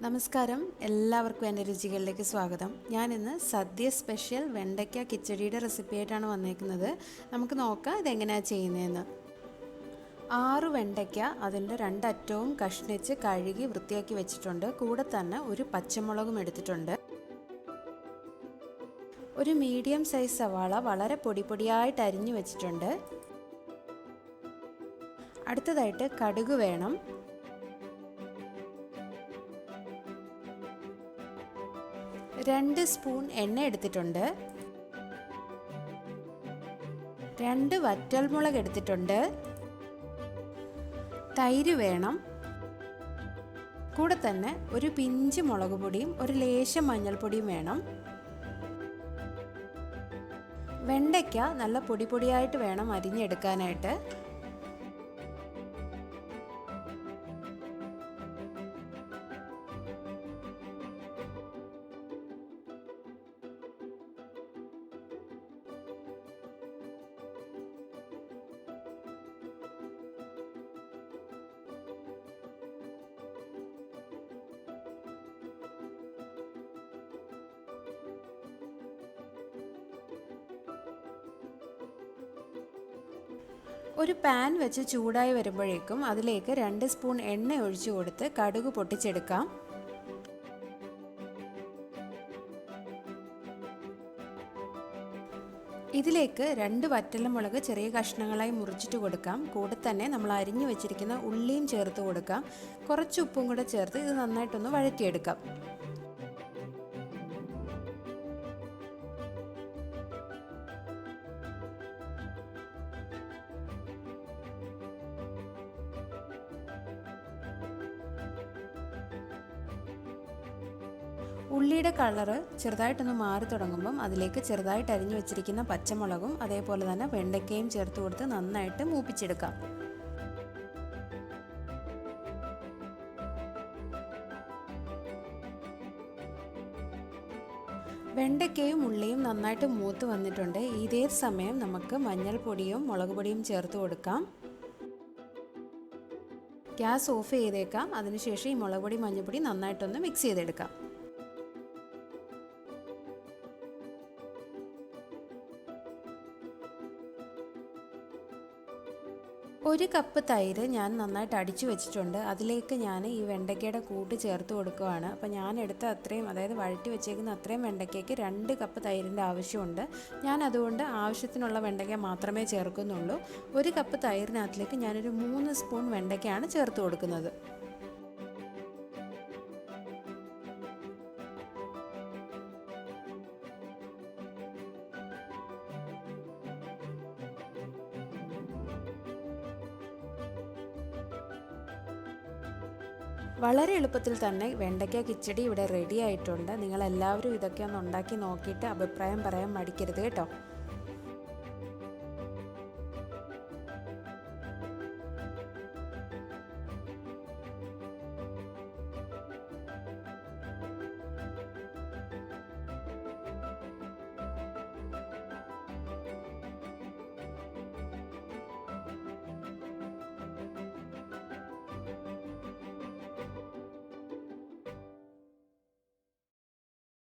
നമസ്കാരം, എല്ലാവർക്കും എൻ്റെ രുചികളിലേക്ക് സ്വാഗതം. ഞാനിന്ന് സദ്യ സ്പെഷ്യൽ വെണ്ടയ്ക്ക കിച്ചടിയുടെ റെസിപ്പിയായിട്ടാണ് വന്നേക്കുന്നത്. നമുക്ക് നോക്കാം ഇതെങ്ങനെയാണ് ചെയ്യുന്നതെന്ന്. 6 വെണ്ടയ്ക്ക അതിൻ്റെ രണ്ടറ്റവും കഷ്ണിച്ച് കഴുകി വൃത്തിയാക്കി വെച്ചിട്ടുണ്ട്. കൂടെ തന്നെ ഒരു പച്ചമുളകും എടുത്തിട്ടുണ്ട്. ഒരു മീഡിയം സൈസ് സവാള വളരെ പൊടിയായിട്ട് അരിഞ്ഞു വെച്ചിട്ടുണ്ട്. അടുത്തതായിട്ട് കടുക് വേണം. 2 സ്പൂൺ എണ്ണ എടുത്തിട്ടുണ്ട്. 2 വറ്റൽമുളക് എടുത്തിട്ടുണ്ട്. തൈര് വേണം. കൂടെ തന്നെ ഒരു പിഞ്ച് മുളക് പൊടിയും ഒരു ലേശം മഞ്ഞൾപ്പൊടിയും വേണം. വെണ്ടയ്ക്ക നല്ല പൊടിയായിട്ട് വേണം അരിഞ്ഞെടുക്കാനായിട്ട്. ഒരു പാൻ വെച്ച് ചൂടായി വരുമ്പോഴേക്കും അതിലേക്ക് 2 സ്പൂൺ എണ്ണ ഒഴിച്ചു കൊടുത്ത് കടുക് പൊട്ടിച്ചെടുക്കാം. ഇതിലേക്ക് 2 വറ്റൽമുളക് ചെറിയ കഷ്ണങ്ങളായി മുറിച്ചിട്ട് കൊടുക്കാം. കൂടെ തന്നെ നമ്മൾ അരിഞ്ഞു വെച്ചിരിക്കുന്ന ഉള്ളിയും ചേർത്ത് കൊടുക്കാം. കുറച്ച് ഉപ്പും കൂടെ ചേർത്ത് ഇത് നന്നായിട്ടൊന്ന് വഴറ്റിയെടുക്കാം. ഉള്ളിയുടെ കളറ് ചെറുതായിട്ടൊന്ന് മാറി തുടങ്ങുമ്പം അതിലേക്ക് ചെറുതായിട്ട് അരിഞ്ഞു വെച്ചിരിക്കുന്ന പച്ചമുളകും അതേപോലെ തന്നെ വെണ്ടയ്ക്കയും ചേർത്ത് കൊടുത്ത് നന്നായിട്ട് മൂപ്പിച്ചെടുക്കാം. വെണ്ടയ്ക്കയും ഉള്ളിയും നന്നായിട്ട് മൂത്ത് വന്നിട്ടുണ്ട്. ഇതേ സമയം നമുക്ക് മഞ്ഞൾപ്പൊടിയും മുളക് പൊടിയും ചേർത്ത് കൊടുക്കാം. ഗ്യാസ് ഓഫ് ചെയ്തേക്കാം. അതിനുശേഷം ഈ മുളക് പൊടി മഞ്ഞൾപ്പൊടി നന്നായിട്ടൊന്ന് മിക്സ് ചെയ്തെടുക്കാം. 1 കപ്പ് തൈര് ഞാൻ നന്നായിട്ട് അടിച്ചു വെച്ചിട്ടുണ്ട്. അതിലേക്ക് ഞാൻ ഈ വെണ്ടയ്ക്കയുടെ കൂട്ട് ചേർത്ത് കൊടുക്കുകയാണ്. അപ്പോൾ ഞാൻ എടുത്ത അത്രയും, അതായത് വഴറ്റി വെച്ചേക്കുന്ന അത്രയും വെണ്ടയ്ക്കയ്ക്ക് 2 കപ്പ് തൈരിൻ്റെ ആവശ്യമുണ്ട്. ഞാൻ അതുകൊണ്ട് ആവശ്യത്തിനുള്ള വെണ്ടയ്ക്ക മാത്രമേ ചേർക്കുന്നുള്ളൂ. 1 കപ്പ് തൈരിനകത്തിലേക്ക് ഞാനൊരു 3 സ്പൂൺ വെണ്ടയ്ക്കയാണ് ചേർത്ത് കൊടുക്കുന്നത്. വളരെ എളുപ്പത്തിൽ തന്നെ വെണ്ടയ്ക്ക കിച്ചടി ഇവിടെ റെഡി ആയിട്ടുണ്ട്. നിങ്ങളെല്ലാവരും ഇതൊക്കെ ഒന്ന് ഉണ്ടാക്കി നോക്കിയിട്ട് അഭിപ്രായം പറയാൻ മടിക്കരുത് കേട്ടോ.